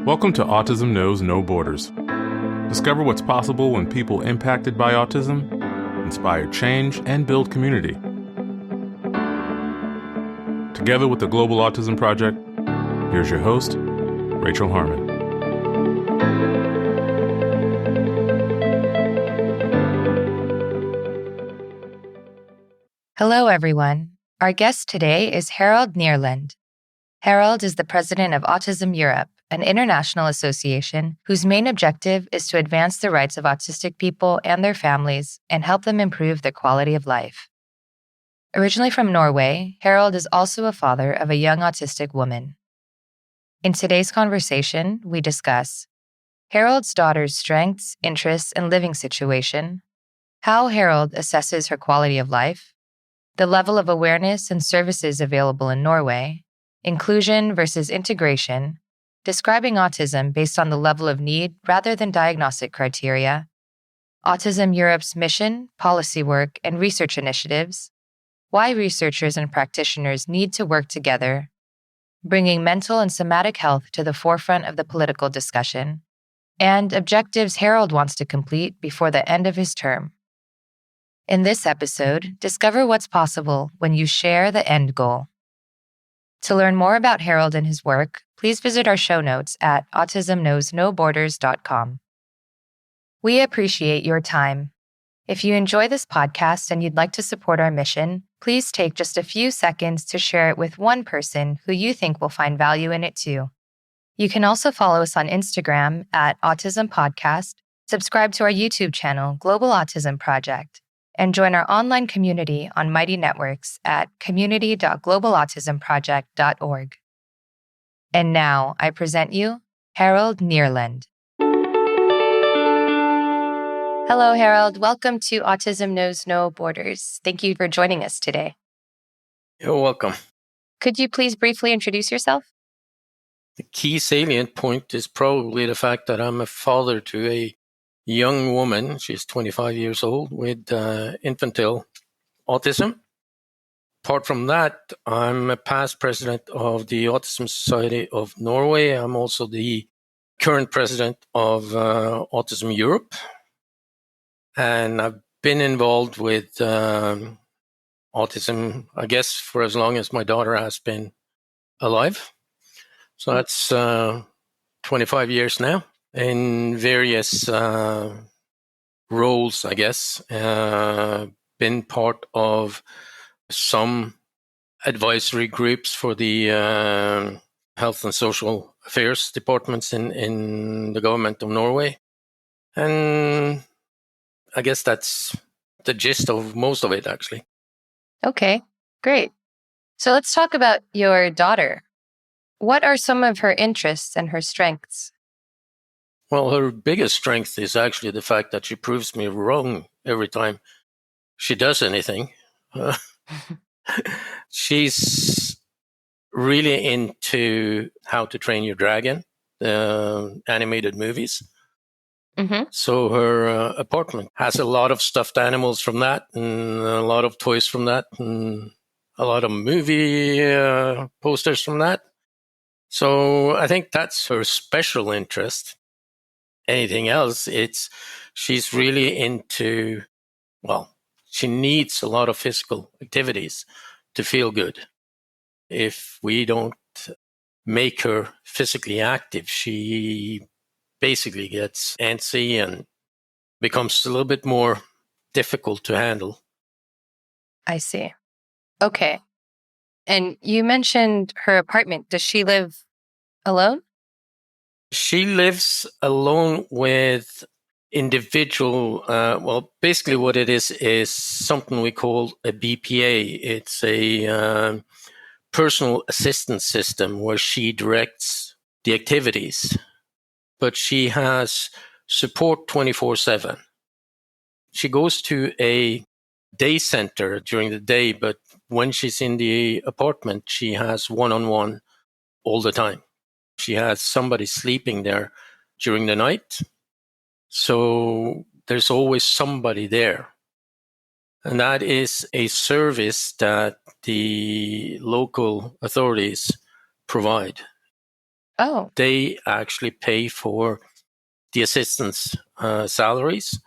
Welcome to Autism Knows No Borders. Discover what's possible when people impacted by autism inspire change and build community. Together with the Global Autism Project, here's your host, Rachel Harmon. Hello, everyone. Our guest today is Harald Neerland. Harald is the President of Autism Europe, an international association whose main objective is to advance the rights of autistic people and their families and help them improve their quality of life. Originally from Norway, Harald is also a father of a young autistic woman. In today's conversation, we discuss Harald's daughter's strengths, interests, and living situation, how Harald assesses her quality of life, the level of awareness and services available in Norway, inclusion versus integration, describing autism based on the level of need rather than diagnostic criteria, Autism Europe's mission, policy work, and research initiatives, why researchers and practitioners need to work together, bringing mental and somatic health to the forefront of the political discussion, and objectives Harald wants to complete before the end of his term. In this episode, discover what's possible when you share the end goal. To learn more about Harald and his work, please visit our show notes at autismknowsnoborders.com. We appreciate your time. If you enjoy this podcast and you'd like to support our mission, please take just a few seconds to share it with one person who you think will find value in it too. You can also follow us on Instagram at Autism Podcast, subscribe to our YouTube channel, Global Autism Project, and join our online community on Mighty Networks at community.globalautismproject.org. And now I present you Harald Neerland. Hello, Harald. Welcome to Autism Knows No Borders. Thank you for joining us today. You're welcome. Could you please briefly introduce yourself? The key salient point is probably the fact that I'm a father to a young woman. She's 25 years old with infantile autism. Apart from that, I'm a past president of the Autism Society of Norway. I'm also the current president of Autism Europe. And I've been involved with autism, I guess, for as long as my daughter has been alive. So that's 25 years now in various roles, I guess. Been part of some advisory groups for the health and social affairs departments in the government of Norway. And I guess that's the gist of most of it, actually. Okay, great. So let's talk about your daughter. What are some of her interests and her strengths? Well, her biggest strength is actually the fact that she proves me wrong every time she does anything. She's really into How to Train Your Dragon, the animated movies. Mm-hmm. So her apartment has a lot of stuffed animals from that and a lot of toys from that and a lot of movie posters from that. So I think that's her special interest. Anything else, she's really into, well, she needs a lot of physical activities to feel good. If we don't make her physically active, she basically gets antsy and becomes a little bit more difficult to handle. I see. Okay. And you mentioned her apartment. Does she live alone? She lives alone with individual, basically what it is something we call a BPA. It's a personal assistance system where she directs the activities, but she has support 24/7. She goes to a day center during the day, but when she's in the apartment, she has one-on-one all the time. She has somebody sleeping there during the night. So there's always somebody there. And that is a service that the local authorities provide. Oh, They actually pay for the assistants' salaries,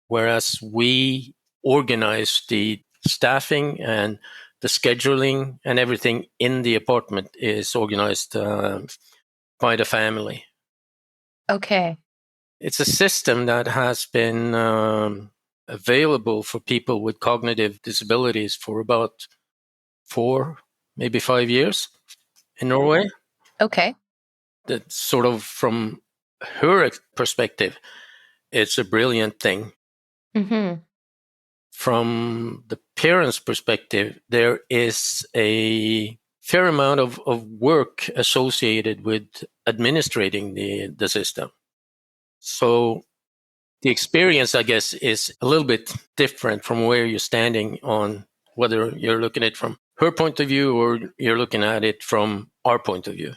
whereas we organize the staffing and the scheduling and everything in the apartment is organized by the family. okay. It's a system that has been available for people with cognitive disabilities for about 4, maybe 5 years in Norway. Okay. That sort of, from her perspective, it's a brilliant thing. Mm-hmm. From the parents' perspective, there is a fair amount of work associated with administrating the system. So the experience, I guess, is a little bit different from where you're standing on whether you're looking at it from her point of view or you're looking at it from our point of view.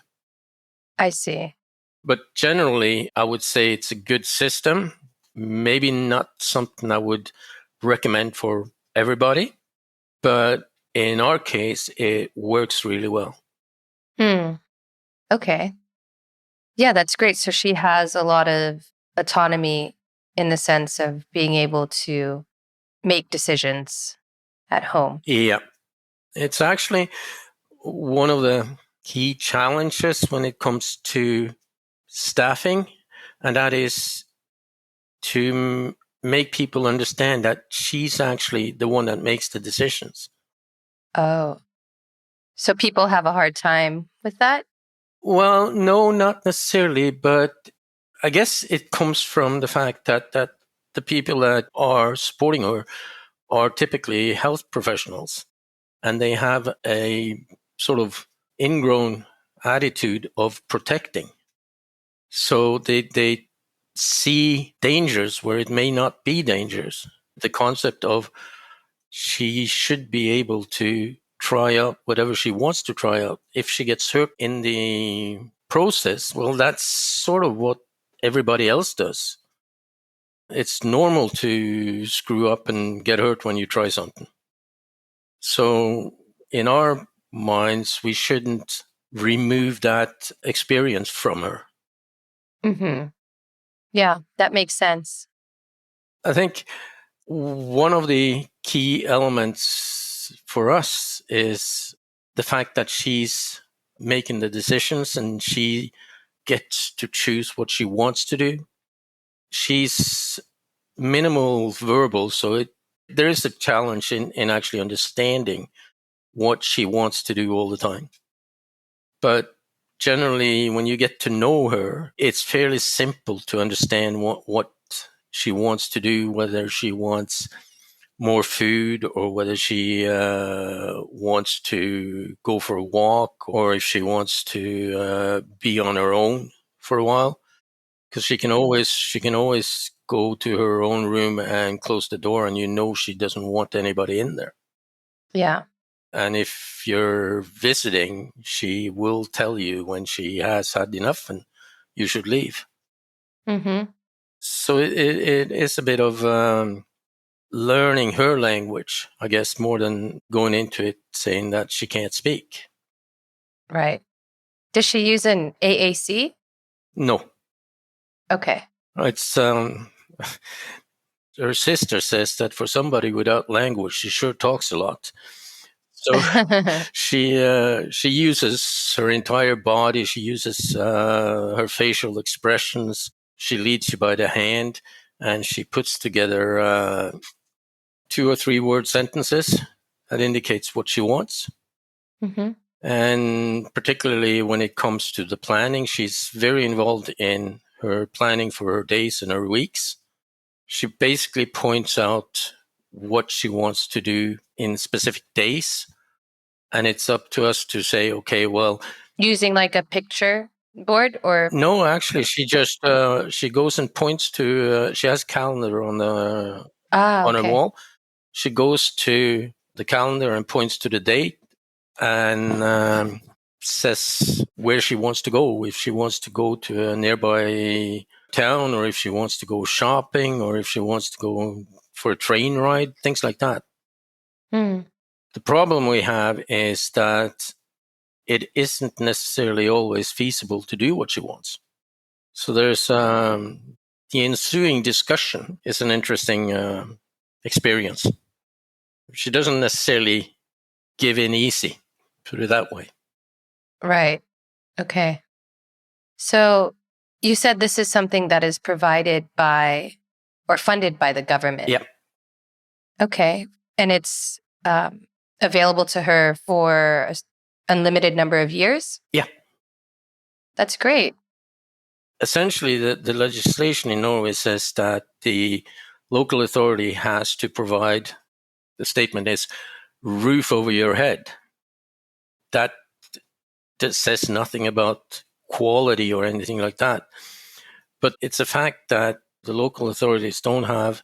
I see. But generally, I would say it's a good system. Maybe not something I would recommend for everybody, but in our case, it works really well. Okay. Yeah, that's great. So she has a lot of autonomy in the sense of being able to make decisions at home. Yeah, it's actually one of the key challenges when it comes to staffing, and that is to make people understand that she's actually the one that makes the decisions. Oh, so people have a hard time with that? Well, no, not necessarily, but I guess it comes from the fact that the people that are supporting her are typically health professionals, and they have a sort of ingrown attitude of protecting. So they see dangers where it may not be dangers. The concept of she should be able to try out whatever she wants to try out. If she gets hurt in the process, well, that's sort of what everybody else does. It's normal to screw up and get hurt when you try something. So in our minds, we shouldn't remove that experience from her. Mm-hmm. Yeah, that makes sense. I think one of the key elements for us is the fact that she's making the decisions and she gets to choose what she wants to do. She's minimal verbal, so there is a challenge in actually understanding what she wants to do all the time. But generally, when you get to know her, it's fairly simple to understand what she wants to do, whether she wants more food or whether she wants to go for a walk or if she wants to be on her own for a while, because she can always go to her own room and close the door, and she doesn't want anybody in there. Yeah. And if you're visiting, she will tell you when she has had enough and you should leave. Mm-hmm. So it is a bit of learning her language, I guess, more than going into it saying that she can't speak. Right. Does she use an AAC? No. Okay. It's her sister says that for somebody without language, she sure talks a lot. So she uses her entire body. She uses her facial expressions. She leads you by the hand, and she puts together 2 or 3 word sentences that indicates what she wants. Mm-hmm. And particularly when it comes to the planning, she's very involved in her planning for her days and her weeks. She basically points out what she wants to do in specific days. And it's up to us to say, okay, well, Using like a picture board or? no, actually, she just she goes and points to. She has a calendar on her Okay. wall. She goes to the calendar and points to the date and says where she wants to go. If she wants to go to a nearby town, or if she wants to go shopping, or if she wants to go for a train ride, things like that. Mm. The problem we have is that it isn't necessarily always feasible to do what she wants. So there's the ensuing discussion is an interesting experience. She doesn't necessarily give in easy, put it that way. Right. Okay. So you said this is something that is provided by or funded by the government. Yeah. Okay. And it's available to her for an unlimited number of years? Yeah. That's great. Essentially, the legislation in Norway says that the local authority has to provide, the statement is, roof over your head. That says nothing about quality or anything like that. But it's a fact that the local authorities don't have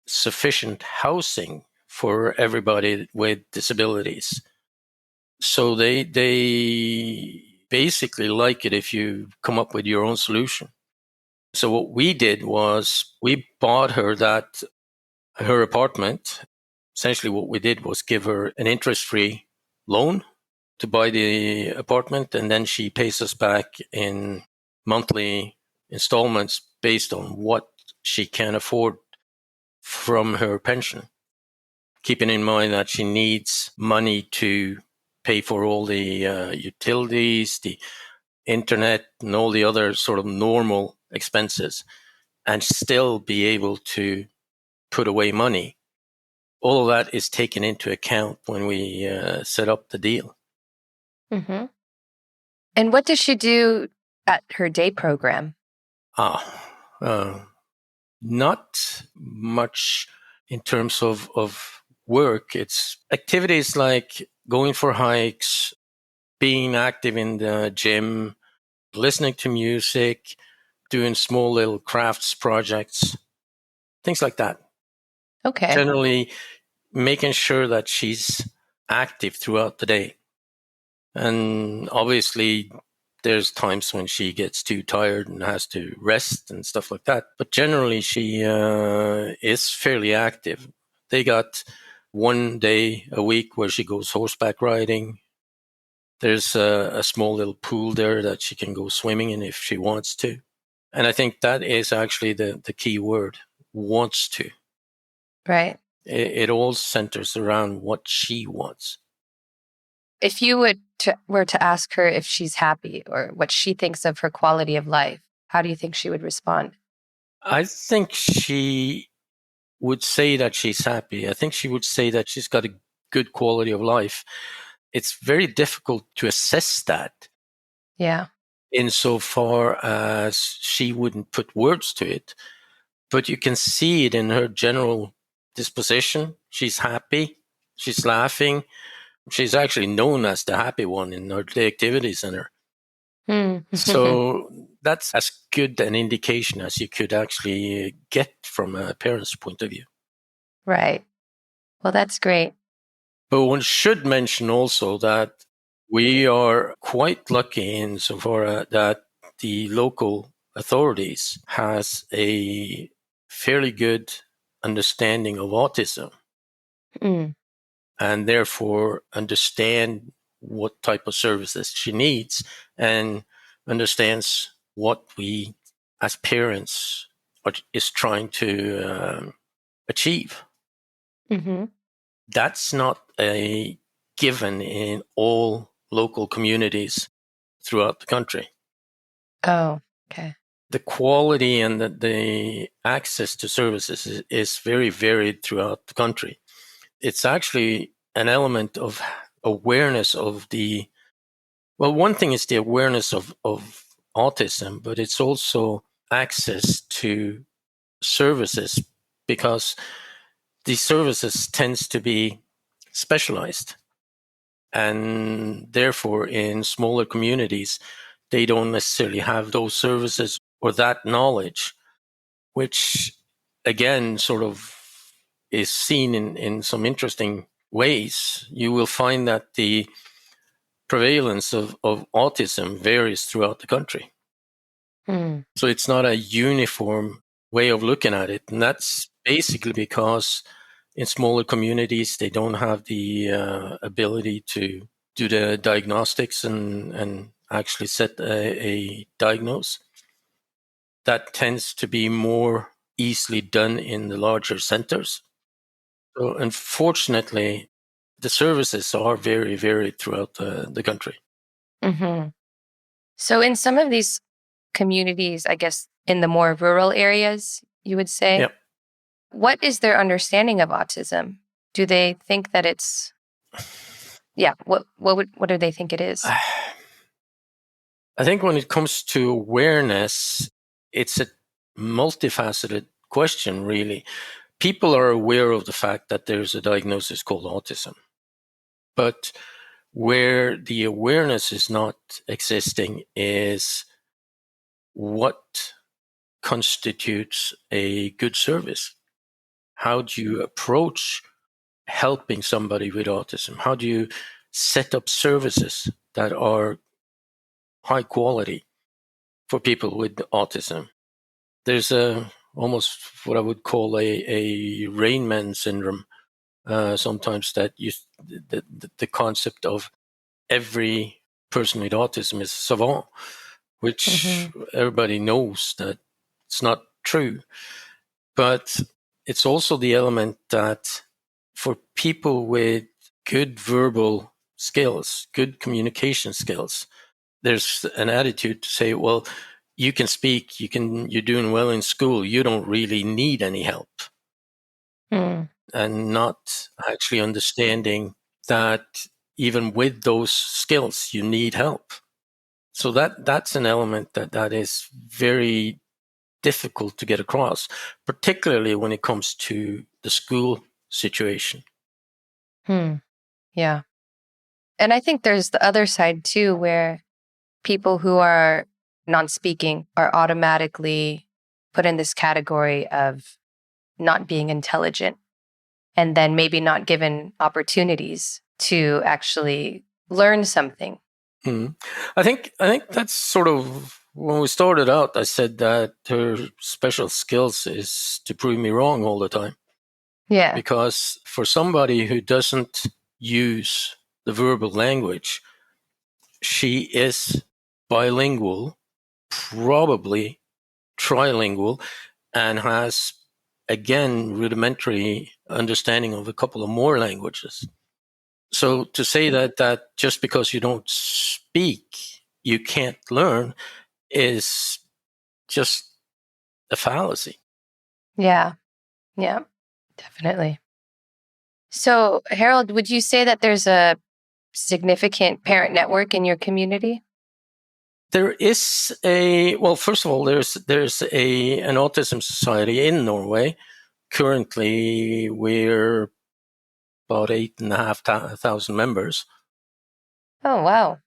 sufficient housing for everybody with disabilities. So they basically like it if you come up with your own solution. So what we did was we bought her her apartment. Essentially what we did was give her an interest-free loan to buy the apartment, and then she pays us back in monthly installments based on what she can afford from her pension, keeping in mind that she needs money to pay for all the utilities, the internet, and all the other sort of normal expenses, and still be able to put away money. All of that is taken into account when we set up the deal. Mm-hmm. And what does she do at her day program? Not much in terms of work. It's activities like going for hikes, being active in the gym, listening to music, doing small little crafts projects, things like that. Okay. Generally making sure that she's active throughout the day. And obviously there's times when she gets too tired and has to rest and stuff like that. But generally she is fairly active. They got one day a week where she goes horseback riding. There's a small little pool there that she can go swimming in if she wants to. And I think that is actually the key word, wants to. Right. It all centers around what she wants. If you were to ask her if she's happy or what she thinks of her quality of life, how do you think she would respond? I think she would say that she's happy. I think she would say that she's got a good quality of life. It's very difficult to assess that. Yeah. Insofar as she wouldn't put words to it. But you can see it in her general disposition. She's happy. She's laughing. She's actually known as the happy one in our day activity center. So that's as good an indication as you could actually get from a parent's point of view. Right. Well, that's great. But one should mention also that we are quite lucky insofar that the local authorities has a fairly good understanding of autism. And therefore understand what type of services she needs and understands what we as parents is trying to achieve. Mm-hmm. That's not a given in all local communities throughout the country. Oh, okay. The quality and the access to services is very varied throughout the country. It's actually an element of awareness of one thing is the awareness of autism, but it's also access to services, because these services tends to be specialized. And therefore, in smaller communities, they don't necessarily have those services or that knowledge, which again sort of is seen in some interesting ways. You will find that the prevalence of autism varies throughout the country. So it's not a uniform way of looking at it. And that's basically because in smaller communities, they don't have the ability to do the diagnostics and actually set a diagnose. That tends to be more easily done in the larger centers. So unfortunately, the services are very varied throughout the country. Mm-hmm. So in some of these communities, I guess in the more rural areas, you would say, Yep. what is their understanding of autism? Do they think that it's, what do they think it is? I think when it comes to awareness, it's a multifaceted question, really. People are aware of the fact that there's a diagnosis called autism, but where the awareness is not existing is what constitutes a good service. How do you approach helping somebody with autism? How do you set up services that are high quality for people with autism? There's almost what I would call a Rain Man syndrome. Sometimes that the concept of every person with autism is savant, which everybody knows that it's not true. But it's also the element that for people with good verbal skills, good communication skills, there's an attitude to say, well, you can speak, you're doing well in school, you don't really need any help. And not actually understanding that even with those skills, you need help. So that's an element that is very difficult to get across, particularly when it comes to the school situation. Yeah. And I think there's the other side too, where people who are non-speaking are automatically put in this category of not being intelligent, and then maybe not given opportunities to actually learn something. I think that's sort of when we started out. I said that her special skills is to prove me wrong all the time. Yeah. Because for somebody who doesn't use the verbal language, she is bilingual, probably trilingual, and has, again, rudimentary understanding of a couple of more languages. So to say that just because you don't speak, you can't learn is just a fallacy. Yeah, definitely. So, Harold, would you say that there's a significant parent network in your community? There is first of all, there's an autism society in Norway. Currently, we're about 8,500 members. Oh, wow.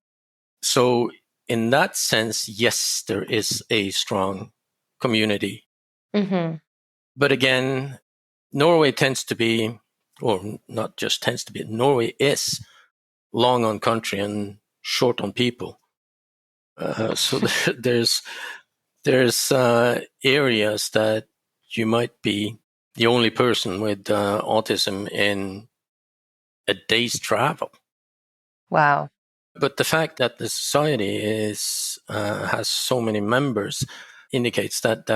So in that sense, yes, there is a strong community. Mm-hmm. But again, Norway tends to be, or not just tends to be, Norway is long on country and short on people. So there's areas that you might be the only person with autism in a day's travel. Wow. But the fact that the society has so many members indicates that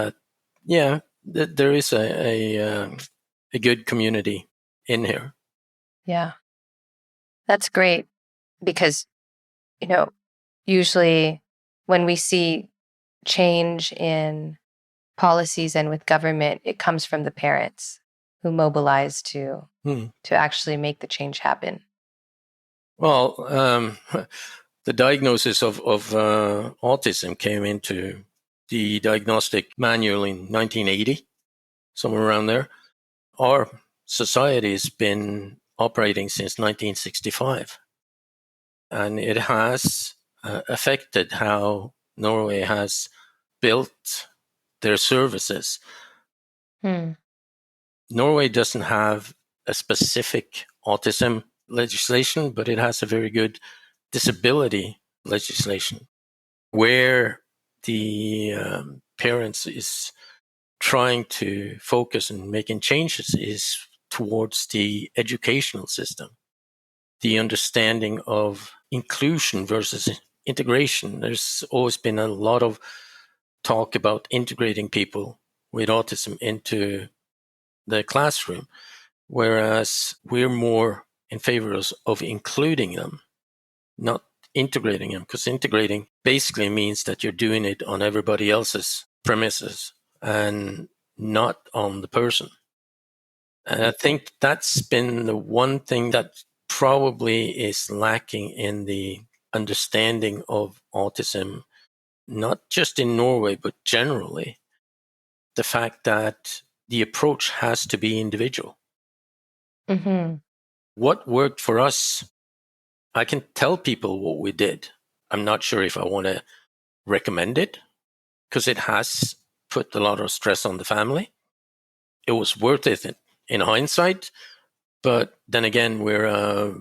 there is a good community in here. Yeah. That's great because, usually when we see change in policies and with government, it comes from the parents who mobilize to actually make the change happen. Well, the diagnosis of autism came into the diagnostic manual in 1980, somewhere around there. Our society has been operating since 1965, and it has affected how Norway has built their services. Norway doesn't have a specific autism legislation, but it has a very good disability legislation where the parents is trying to focus and making changes is towards the educational system, the understanding of inclusion versus integration. There's always been a lot of talk about integrating people with autism into the classroom, whereas we're more in favor of including them, not integrating them, because integrating basically means that you're doing it on everybody else's premises and not on the person. And I think that's been the one thing that probably is lacking in the understanding of autism, not just in Norway, but generally. The fact that the approach has to be individual. Mm-hmm. What worked for us, I can tell people what we did. I'm not sure if I want to recommend it because it has put a lot of stress on the family. It was worth it in hindsight, but then again, we're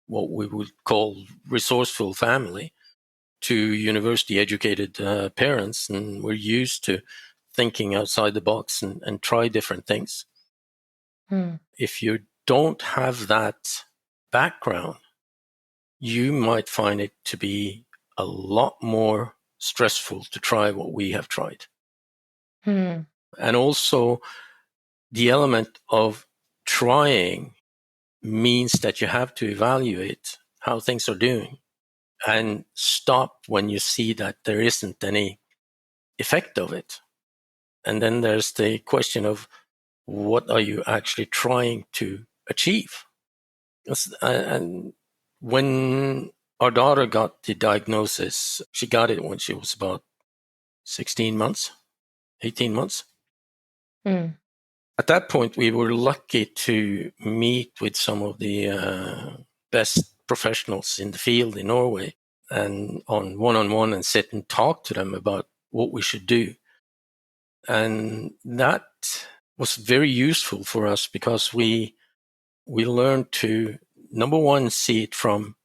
what we would call resourceful family to university educated parents, and we're used to thinking outside the box and try different things. If you don't have that background, you might find it to be a lot more stressful to try what we have tried. And also, the element of trying means that you have to evaluate how things are doing and stop when you see that there isn't any effect of it. And then there's the question of what are you actually trying to achieve? And when our daughter got the diagnosis, she got it when she was about 16 months, 18 months. At that point, we were lucky to meet with some of the best professionals in the field in Norway and on one-on-one and sit and talk to them about what we should do. And that was very useful for us because we learned to, number one, see it from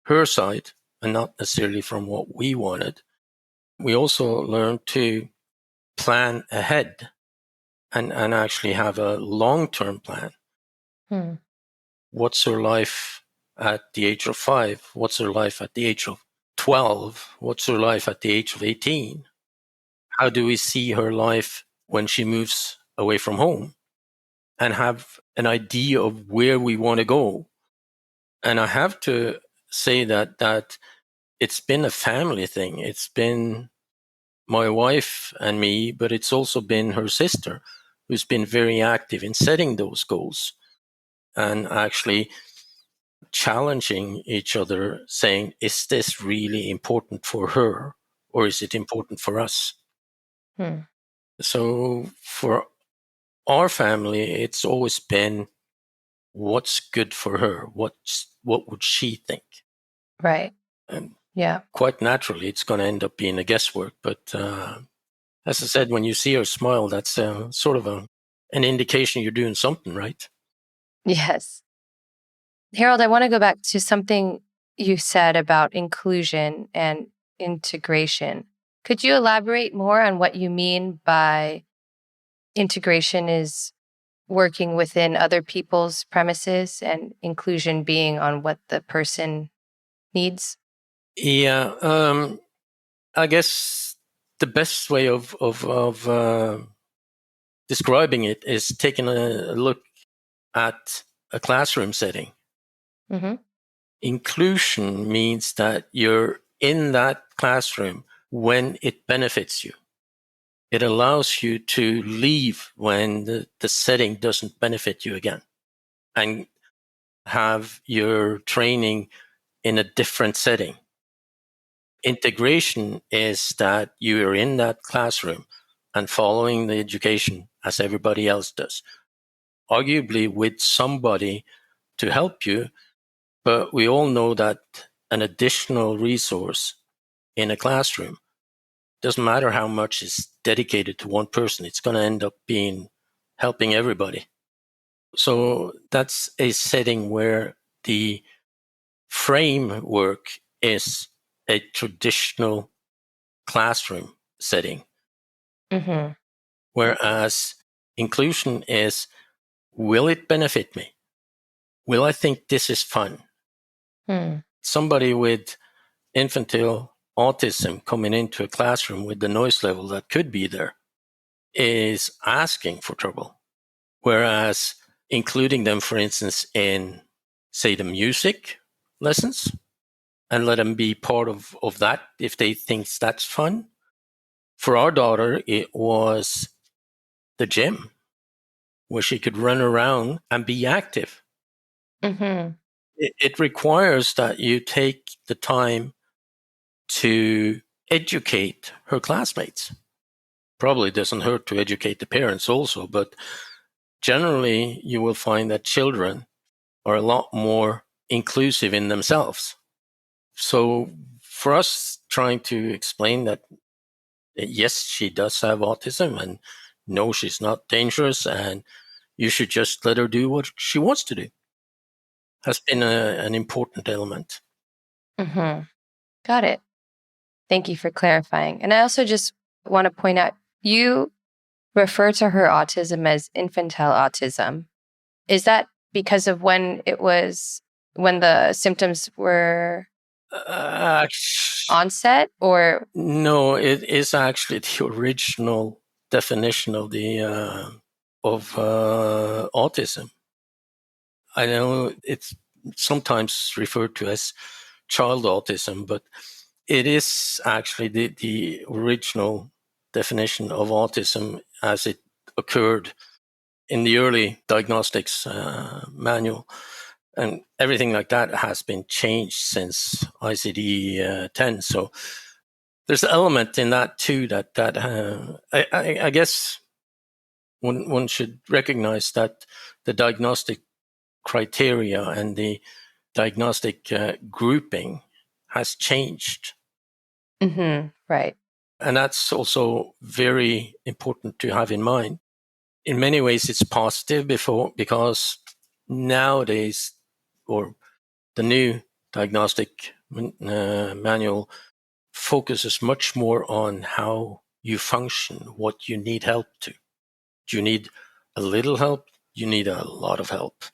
her side and not necessarily from what we wanted. We also learned to plan ahead and actually have a long-term plan. What's her life at the age of 5? What's her life at the age of 12? What's her life at the age of 18? How do we see her life when she moves away from home? And have an idea of where we want to go. And I have to say that it's been a family thing. It's been my wife and me, but it's also been her sister who's been very active in setting those goals and actually challenging each other, saying, is this really important for her or is it important for us? So for our family, it's always been what's good for her, what would she think? Right. And yeah, quite naturally, it's going to end up being a guesswork. But as I said, when you see her smile, that's sort of an indication you're doing something right. Yes. Harald, I want to go back to something you said about inclusion and integration. Could you elaborate more on what you mean by integration is working within other people's premises and inclusion being on what the person needs? Yeah, I guess the best way of describing it is taking a look at a classroom setting. Inclusion means that you're in that classroom when it benefits you. It allows you to leave when the setting doesn't benefit you again and have your training in a different setting. Integration is that you are in that classroom and following the education as everybody else does, arguably with somebody to help you. But we all know that an additional resource in a classroom, doesn't matter how much is dedicated to one person, it's going to end up being helping everybody. So that's a setting where the framework is a traditional classroom setting. Whereas inclusion is, will it benefit me? Will I think this is fun? somebody with infantile autism coming into a classroom with the noise level that could be there is asking for trouble. Whereas including them, for instance, in, say, the music lessons and let them be part of that if they think that's fun. For our daughter, it was the gym where she could run around and be active. Mm-hmm. It requires that you take the time to educate her classmates. Probably doesn't hurt to educate the parents also, but generally you will find that children are a lot more inclusive in themselves. So for us trying to explain that, yes, she does have autism, and no, she's not dangerous, and you should just let her do what she wants to do, has been an important element. Mm-hmm. Got it. Thank you for clarifying. And I also just want to point out, you refer to her autism as infantile autism. Is that because of when the symptoms were onset, or? No, it is actually the original definition of the autism. I know it's sometimes referred to as child autism, but it is actually the original definition of autism as it occurred in the early diagnostics manual. And everything like that has been changed since ICD-10. So there's an element in that too that I guess one should recognize that the diagnostic criteria and the diagnostic grouping has changed. Mm-hmm. Right. And that's also very important to have in mind. In many ways, it's positive because nowadays, or the new diagnostic manual focuses much more on how you function, what you need help to. Do you need a little help? You need a lot of help.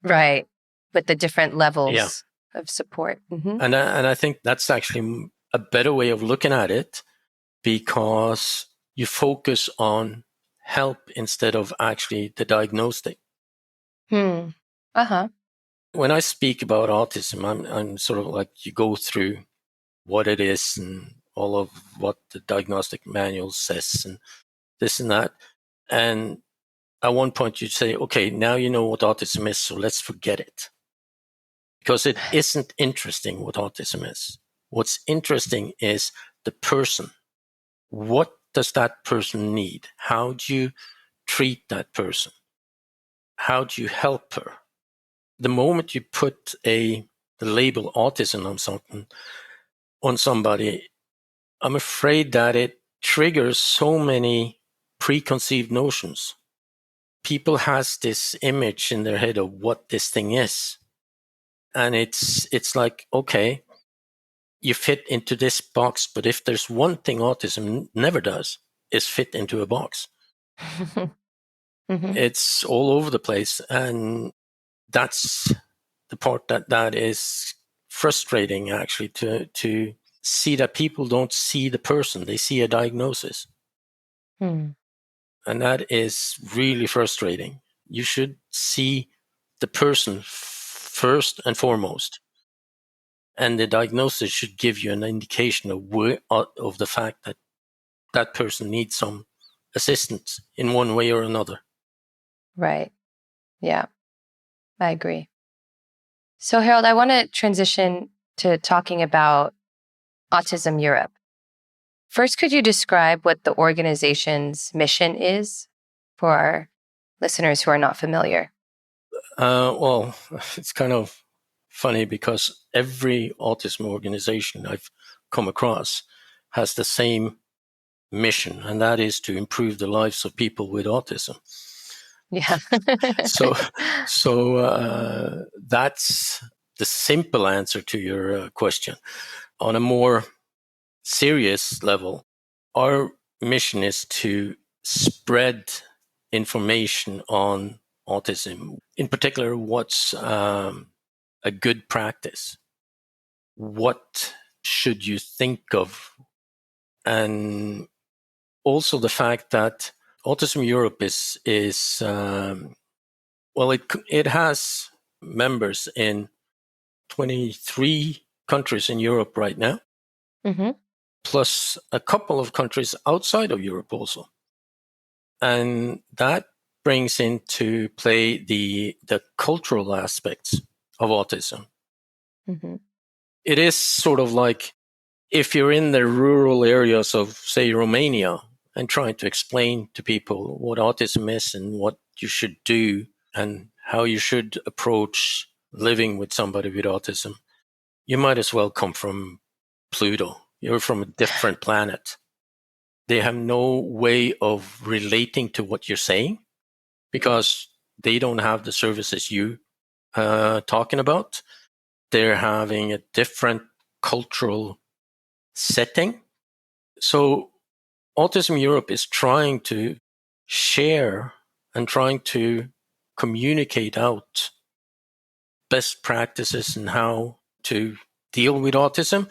Right. With the different levels of support. Mm-hmm. And I think that's actually a better way of looking at it, because you focus on help instead of actually the diagnostic. Uh-huh. When I speak about autism, I'm sort of like, you go through what it is and all of what the diagnostic manual says and this and that. And at one point you say, okay, now you know what autism is, so let's forget it. Because it isn't interesting what autism is. What's interesting is the person. What does that person need? How do you treat that person? How do you help her? The moment you put the label autism on somebody, I'm afraid that it triggers so many preconceived notions. People has this image in their head of what this thing is. And it's like, okay, you fit into this box, but if there's one thing autism never does, is fit into a box. Mm-hmm. It's all over the place. And that's the part that is frustrating, actually, to see that people don't see the person, they see a diagnosis. And that is really frustrating. You should see the person first and foremost. And the diagnosis should give you an indication of the fact that that person needs some assistance in one way or another. Right. Yeah, I agree. So, Harald, I want to transition to talking about Autism Europe. First, could you describe what the organization's mission is for our listeners who are not familiar? Well, it's kind of funny because every autism organization I've come across has the same mission, and that is to improve the lives of people with autism. Yeah. So that's the simple answer to your question. On a more serious level, our mission is to spread information on autism, in particular, what's a good practice. what should you think of? And also the fact that Autism Europe is well, it has members in 23 countries in Europe right now, plus a couple of countries outside of Europe also. And that brings into play the cultural aspects of autism. It is sort of like if you're in the rural areas of, say, Romania, and trying to explain to people what autism is and what you should do and how you should approach living with somebody with autism, you might as well come from Pluto. You're from a different planet. They have no way of relating to what you're saying because they don't have the services you talking about. They're having a different cultural setting. So Autism Europe is trying to share and trying to communicate out best practices and how to deal with autism.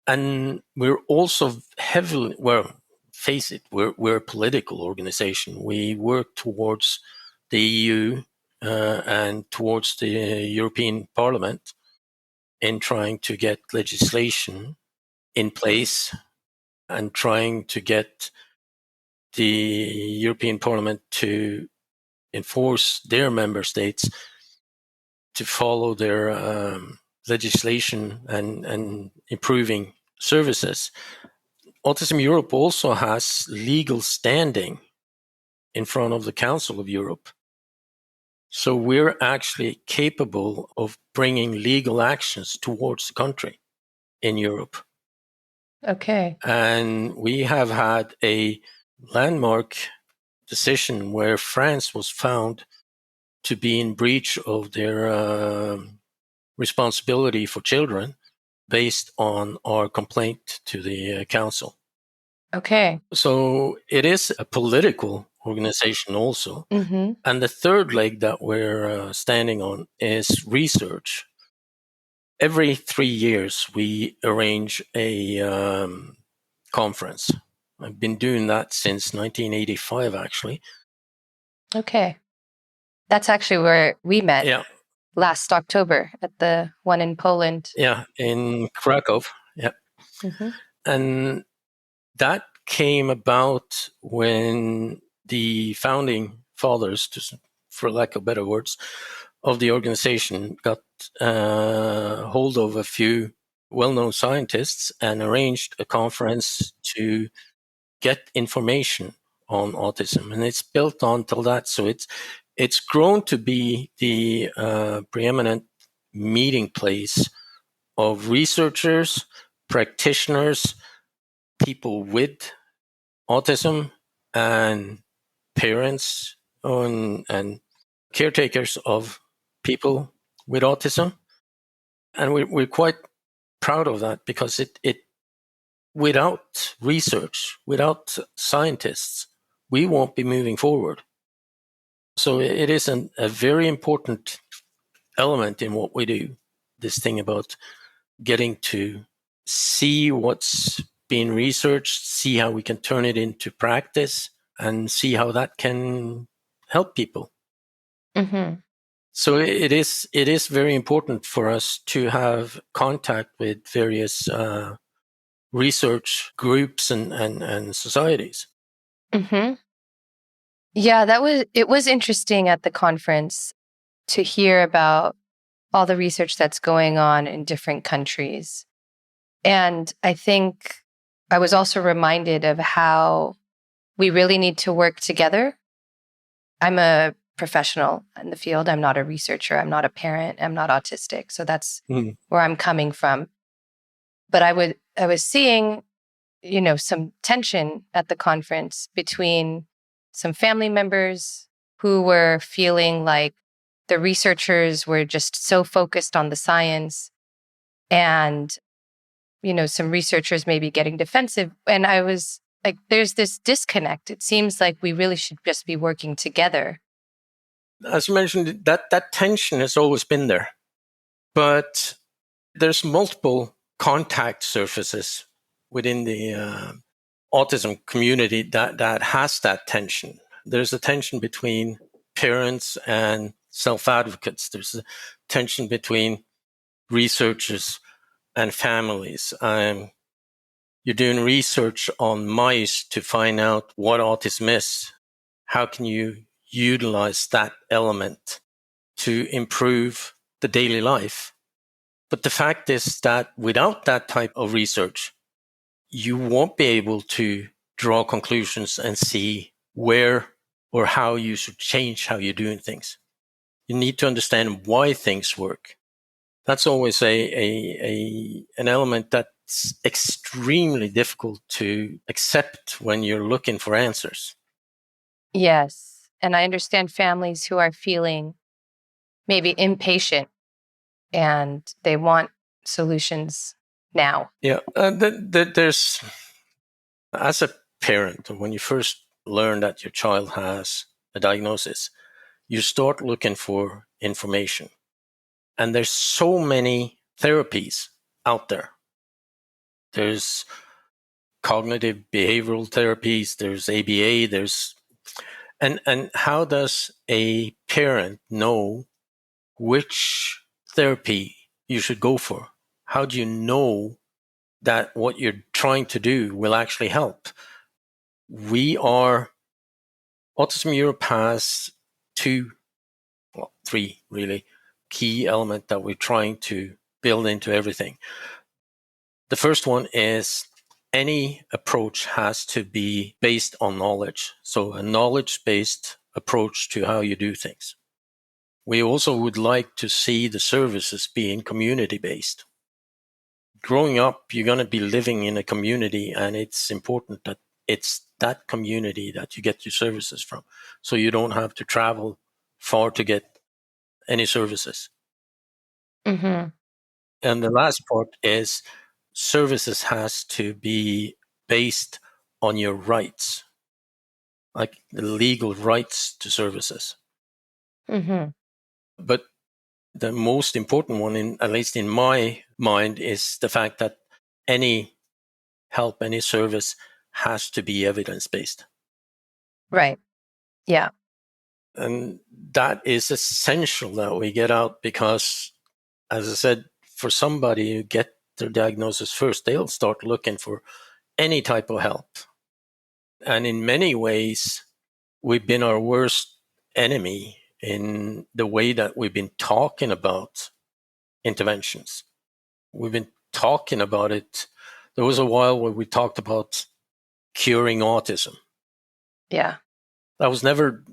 And we're also heavily, well, face it, we're a political organization. We work towards the EU and towards the European Parliament in trying to get legislation in place and trying to get the European Parliament to enforce their member states to follow their legislation and improving services. Autism Europe also has legal standing in front of the Council of Europe. So we're actually capable of bringing legal actions towards the country in Europe. Okay. And we have had a landmark decision where France was found to be in breach of their responsibility for children based on our complaint to the council. Okay. So it is a political organization also. And the third leg that we're standing on is research. Every 3 years, we arrange a conference. I've been doing that since 1985, actually. Okay. That's actually where we met last October at the one in Poland. Yeah, in Krakow. Yeah. And that came about when the founding fathers, for lack of better words, of the organization got hold of a few well-known scientists and arranged a conference to get information on autism. And it's built on till that. So it's grown to be the preeminent meeting place of researchers, practitioners, people with autism, and parents and caretakers of people with autism. And we're quite proud of that because it without research, without scientists, we won't be moving forward. So it is a very important element in what we do, this thing about getting to see what's being researched, see how we can turn it into practice, and see how that can help people. So it is very important for us to have contact with various research groups and societies. Yeah, it was interesting at the conference to hear about all the research that's going on in different countries. And I think I was also reminded of how we really need to work together. I'm a professional in the field. I'm not a researcher. I'm not a parent. I'm not autistic. So that's where I'm coming from. But I was seeing, some tension at the conference between some family members who were feeling like the researchers were just so focused on the science and, some researchers maybe getting defensive. And I was like, there's this disconnect. It seems like we really should just be working together. As you mentioned, that tension has always been there. But There's multiple contact surfaces within the autism community that has that tension. There's a tension between parents and self-advocates. There's a tension between researchers and families. You're doing research on mice to find out what autism is. How can you utilize that element to improve the daily life? But the fact is that without that type of research, you won't be able to draw conclusions and see where or how you should change how you're doing things. You need to understand why things work. That's always an element that's extremely difficult to accept when you're looking for answers. Yes. And I understand families who are feeling maybe impatient and they want solutions now. Yeah, there's, as a parent, when you first learn that your child has a diagnosis, you start looking for information. And there's so many therapies out there. There's cognitive behavioral therapies, there's ABA, and how does a parent know which therapy you should go for? How do you know that what you're trying to do will actually help? Autism Europe has three really key elements that we're trying to build into everything. The first one is any approach has to be based on knowledge. So a knowledge-based approach to how you do things. We also would like to see the services being community-based. Growing up, you're going to be living in a community, and it's important that it's that community that you get your services from. So you don't have to travel far to get any services. Mm-hmm. And the last part is services has to be based on your rights, like the legal rights to services. Mm-hmm. But the most important one, at least in my mind, is the fact that any help, any service has to be evidence-based. Right. Yeah. And that is essential that we get out because, as I said, for somebody who get their diagnosis first, they'll start looking for any type of help. And in many ways, we've been our worst enemy in the way that we've been talking about interventions. We've been talking about it. There was a while where we talked about curing autism. Yeah. That was never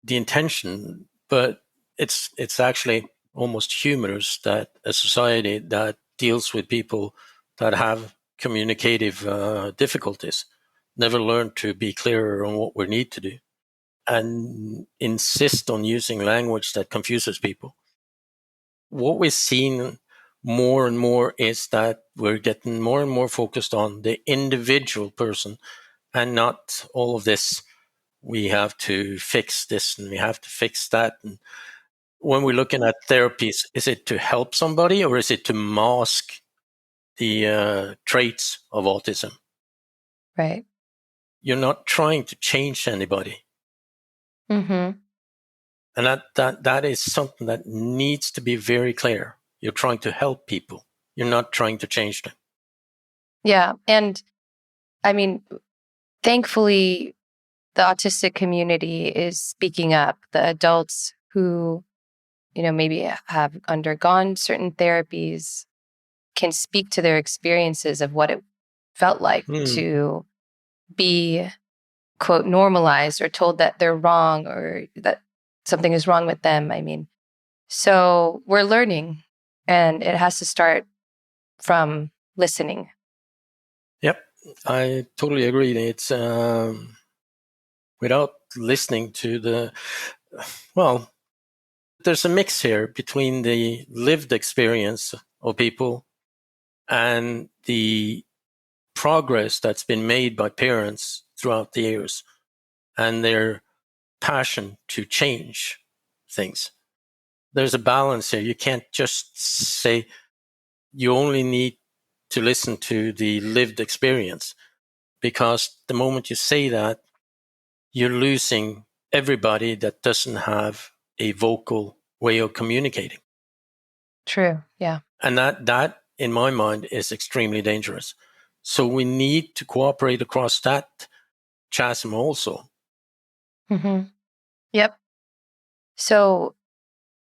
the intention, but it's actually almost humorous that a society that deals with people that have communicative difficulties never learned to be clearer on what we need to do and insist on using language that confuses people. What we've seen more and more is that we're getting more and more focused on the individual person and not all of this. We have to fix this and we have to fix that. And when we're looking at therapies, is it to help somebody or is it to mask the traits of autism? Right. You're not trying to change anybody. Mm-hmm. And that is something that needs to be very clear. You're trying to help people. You're not trying to change them. Yeah. And I mean, thankfully, the autistic community is speaking up. The adults who, maybe have undergone certain therapies can speak to their experiences of what it felt like to be, quote, normalized or told that they're wrong or that something is wrong with them. I mean, so we're learning, and it has to start from listening. Yep, I totally agree. It's without listening to there's a mix here between the lived experience of people and the progress that's been made by parents throughout the years and their passion to change things. There's a balance here. You can't just say you only need to listen to the lived experience, because the moment you say that, you're losing everybody that doesn't have a vocal way of communicating. True. Yeah. And that in my mind is extremely dangerous. So we need to cooperate across that chasm also. Mm-hmm. Yep. So,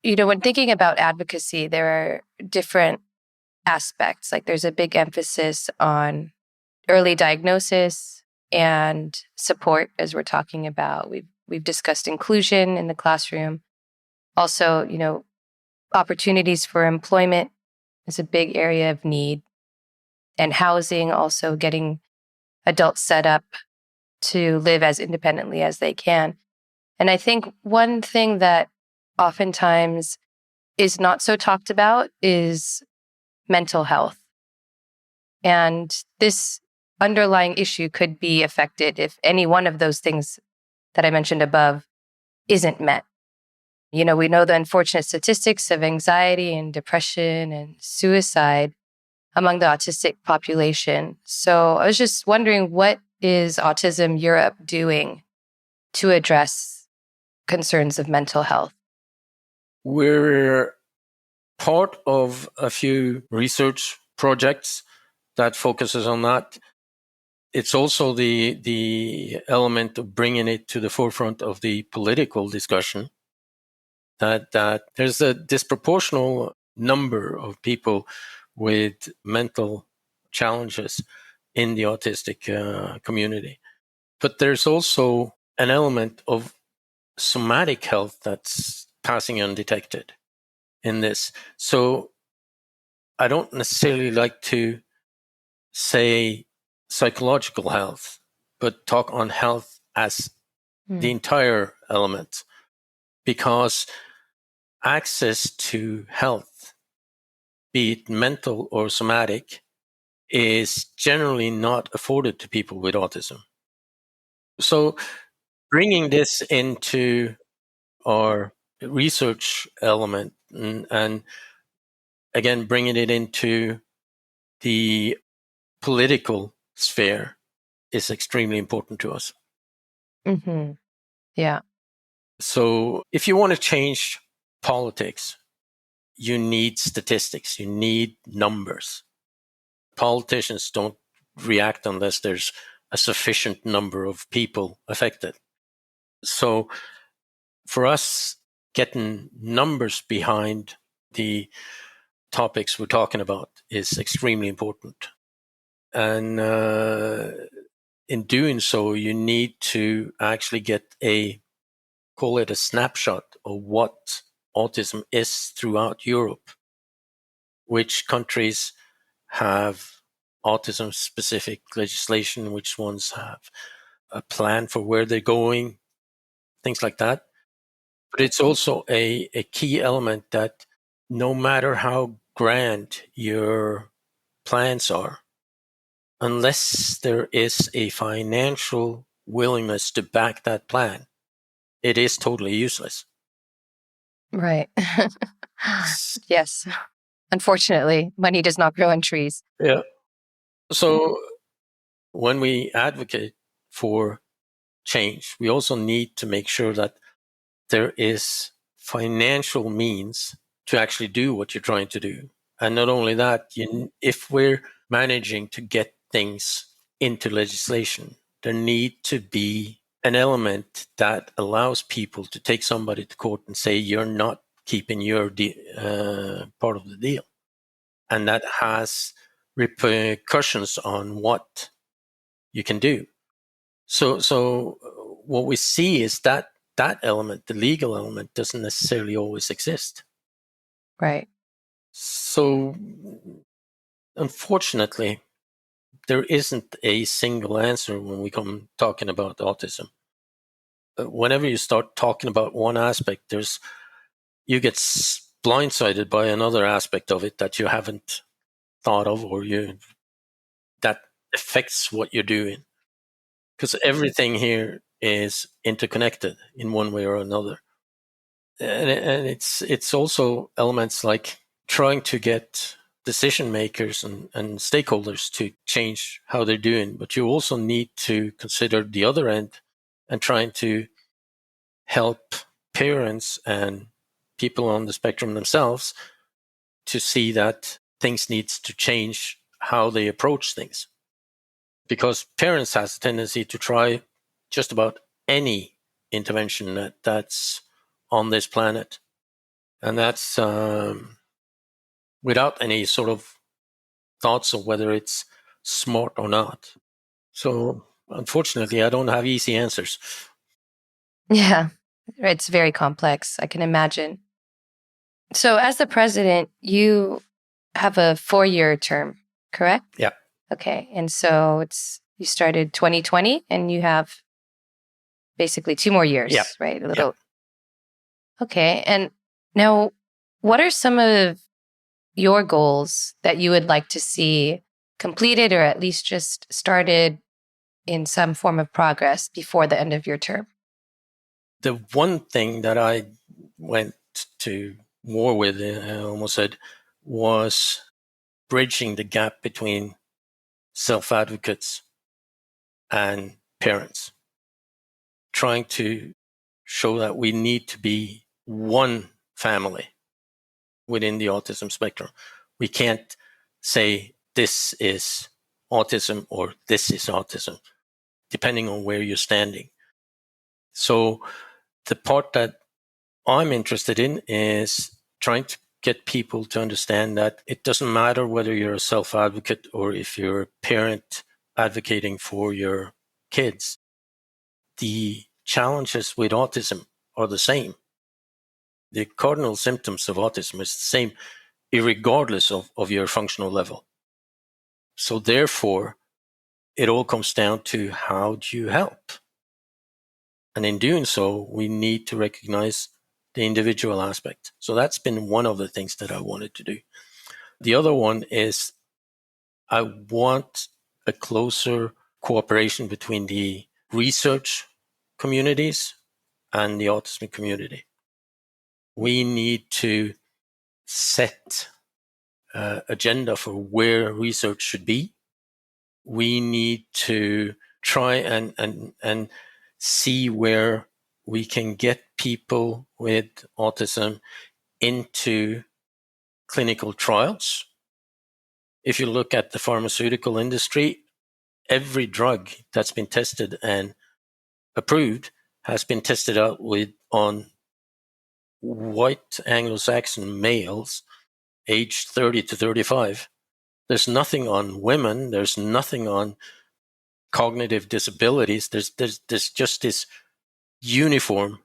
when thinking about advocacy, there are different aspects. Like there's a big emphasis on early diagnosis and support, as we're talking about. We've discussed inclusion in the classroom. Also, opportunities for employment is a big area of need, and housing, also getting adults set up to live as independently as they can. And I think one thing that oftentimes is not so talked about is mental health. And this underlying issue could be affected if any one of those things that I mentioned above isn't met. We know the unfortunate statistics of anxiety and depression and suicide among the autistic population. So I was just wondering, what is Autism Europe doing to address concerns of mental health? We're part of a few research projects that focuses on that. It's also the element of bringing it to the forefront of the political discussion, that there's a disproportional number of people with mental challenges in the autistic community. But there's also an element of somatic health that's passing undetected in this. So I don't necessarily like to say psychological health, but talk on health as the entire element, because access to health, be it mental or somatic, is generally not afforded to people with autism. So bringing this into our research element and again, bringing it into the political sphere is extremely important to us. Mm-hmm. Yeah. So if you want to change politics, you need statistics, you need numbers. Politicians don't react unless there's a sufficient number of people affected. So for us, getting numbers behind the topics we're talking about is extremely important. And in doing so, you need to actually get call it a snapshot of what autism is throughout Europe, which countries have autism specific legislation, which ones have a plan for where they're going, things like that. But it's also a key element that no matter how grand your plans are, unless there is a financial willingness to back that plan, it is totally useless. Right. Yes. Unfortunately, money does not grow on trees. Yeah. So when we advocate for change, we also need to make sure that there is financial means to actually do what you're trying to do. And not only that, if we're managing to get things into legislation, there need to be an element that allows people to take somebody to court and say, you're not keeping your part of the deal. And that has repercussions on what you can do. So what we see is that element, the legal element, doesn't necessarily always exist. Right. So unfortunately, there isn't a single answer when we come talking about autism. Whenever you start talking about one aspect, you get blindsided by another aspect of it that you haven't thought of, or that affects what you're doing. Because everything here is interconnected in one way or another. And it's also elements like trying to get decision makers and stakeholders to change how they're doing, but you also need to consider the other end and trying to help parents and people on the spectrum themselves to see that things needs to change how they approach things. Because parents has a tendency to try just about any intervention that's on this planet. And that's without any sort of thoughts of whether it's smart or not. So unfortunately, I don't have easy answers. Yeah, it's very complex, I can imagine. So, as the president, you have a 4-year term, correct? Yeah. Okay. And so you started 2020 and you have basically 2 more years, Yeah. right? A Yeah. little. Okay. And now, what are some of your goals that you would like to see completed or at least just started in some form of progress before the end of your term? The one thing that I went to war with, I almost said, was bridging the gap between self-advocates and parents, trying to show that we need to be one family within the autism spectrum. We can't say this is autism or this is autism, depending on where you're standing. So the part that I'm interested in is trying to get people to understand that it doesn't matter whether you're a self-advocate or if you're a parent advocating for your kids. The challenges with autism are the same. The cardinal symptoms of autism is the same, regardless of your functional level. So therefore, it all comes down to how do you help? And in doing so, we need to recognize the individual aspect. So that's been one of the things that I wanted to do. The other one is I want a closer cooperation between the research communities and the autism community. We need to set an agenda for where research should be. We need to try and see where we can get people with autism into clinical trials. If you look at the pharmaceutical industry, every drug that's been tested and approved has been tested out on white Anglo-Saxon males aged 30 to 35. There's nothing on women. There's nothing on cognitive disabilities. There's just this uniform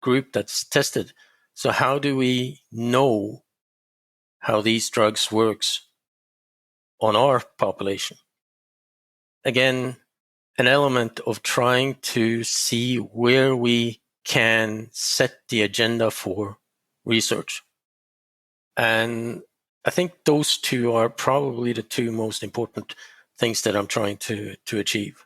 group that's tested. So how do we know how these drugs works on our population? Again, an element of trying to see where we can set the agenda for research. And I think those two are probably the two most important things that I'm trying to achieve.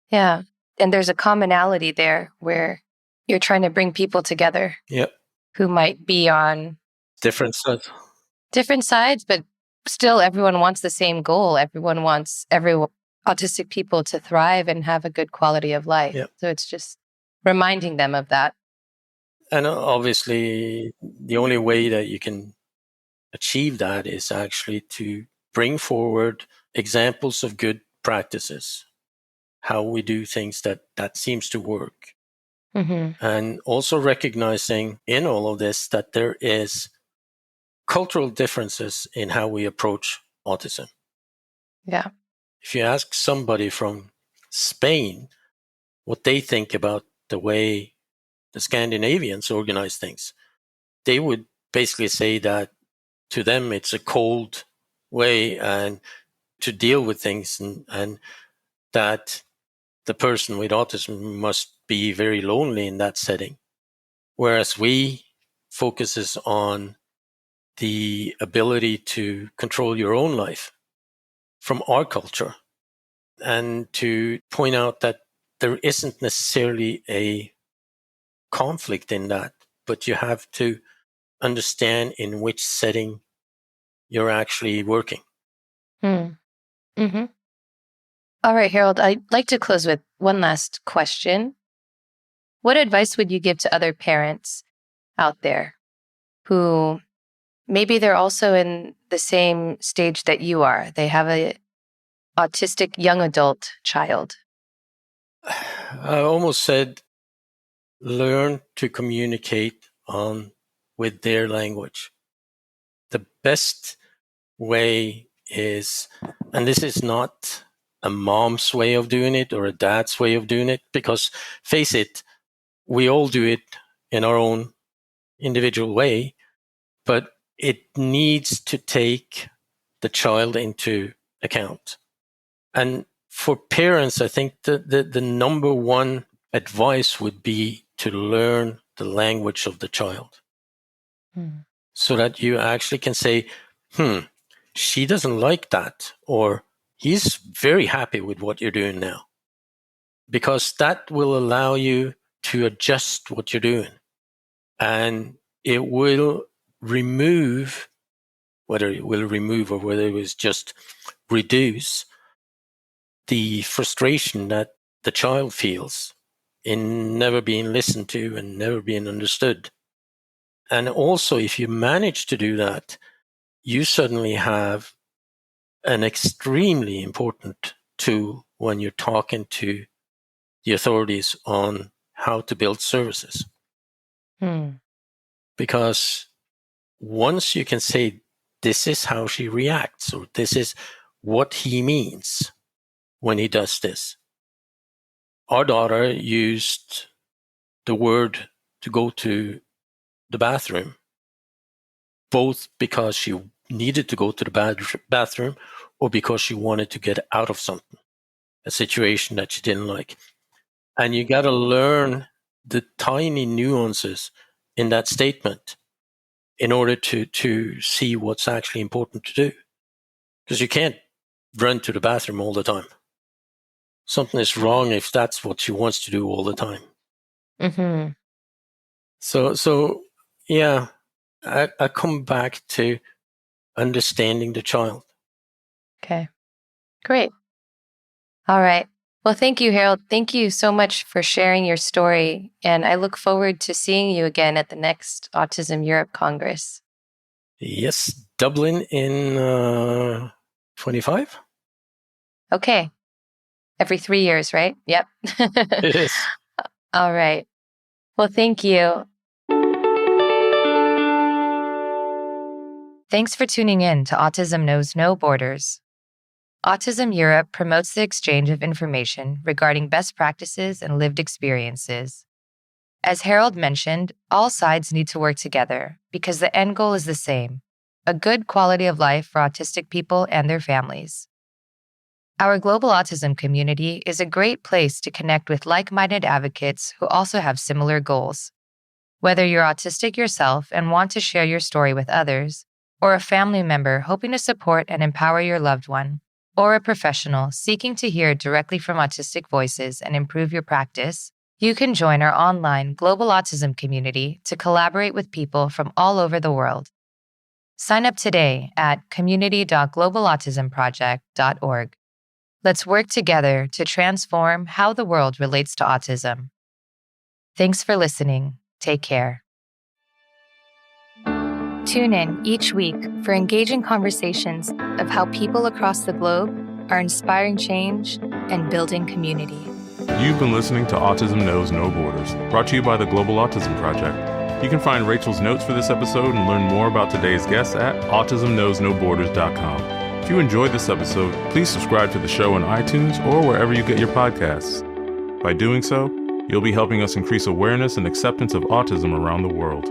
Yeah. And there's a commonality there where you're trying to bring people together. Yep. Who might be on different sides, but still everyone wants the same goal. Everyone wants every autistic people to thrive and have a good quality of life. Yep. So it's just reminding them of that. And obviously, the only way that you can achieve that is actually to bring forward examples of good practices, how we do things that seems to work. Mm-hmm. And also recognizing in all of this that there is cultural differences in how we approach autism. Yeah. If you ask somebody from Spain what they think about the way the Scandinavians organize things, they would basically say that to them it's a cold way and to deal with things, and that the person with autism must be very lonely in that setting. Whereas we focuses on the ability to control your own life from our culture, and to point out that there isn't necessarily a conflict in that, but you have to understand in which setting you're actually working. Mm-hmm. All right, Harald, I'd like to close with one last question. What advice would you give to other parents out there who maybe they're also in the same stage that you are? They have an autistic young adult child. I almost said, learn to communicate with their language. The best way is, and this is not a mom's way of doing it or a dad's way of doing it, because face it, we all do it in our own individual way, but it needs to take the child into account. And for parents, I think the number one advice would be to learn the language of the child. So that you actually can say, she doesn't like that, or he's very happy with what you're doing now. Because that will allow you to adjust what you're doing. And it will remove, whether it will remove or whether it was just reduce the frustration that the child feels in never being listened to and never being understood. And also, if you manage to do that, you suddenly have an extremely important tool when you're talking to the authorities on how to build services. Because once you can say, this is how she reacts, or this is what he means when he does this. Our daughter used the word to go to the bathroom, both because she needed to go to the bathroom or because she wanted to get out of something, a situation that she didn't like. And you got to learn the tiny nuances in that statement in order to see what's actually important to do. Because you can't run to the bathroom all the time. Something is wrong if that's what she wants to do all the time. Mm-hmm. So yeah, I come back to understanding the child. Okay, great. All right. Well, thank you, Harald. Thank you so much for sharing your story. And I look forward to seeing you again at the next Autism Europe Congress. Yes, Dublin in 25. Okay. Every 3 years, right? Yep. It is. All right. Well, thank you. Thanks for tuning in to Autism Knows No Borders. Autism Europe promotes the exchange of information regarding best practices and lived experiences. As Harald mentioned, all sides need to work together because the end goal is the same: a good quality of life for autistic people and their families. Our global autism community is a great place to connect with like-minded advocates who also have similar goals. Whether you're autistic yourself and want to share your story with others, or a family member hoping to support and empower your loved one, or a professional seeking to hear directly from autistic voices and improve your practice, you can join our online global autism community to collaborate with people from all over the world. Sign up today at community.globalautismproject.org. Let's work together to transform how the world relates to autism. Thanks for listening. Take care. Tune in each week for engaging conversations of how people across the globe are inspiring change and building community. You've been listening to Autism Knows No Borders, brought to you by the Global Autism Project. You can find Rachel's notes for this episode and learn more about today's guests at autismknowsnoborders.com. If you enjoyed this episode, please subscribe to the show on iTunes or wherever you get your podcasts. By doing so, you'll be helping us increase awareness and acceptance of autism around the world.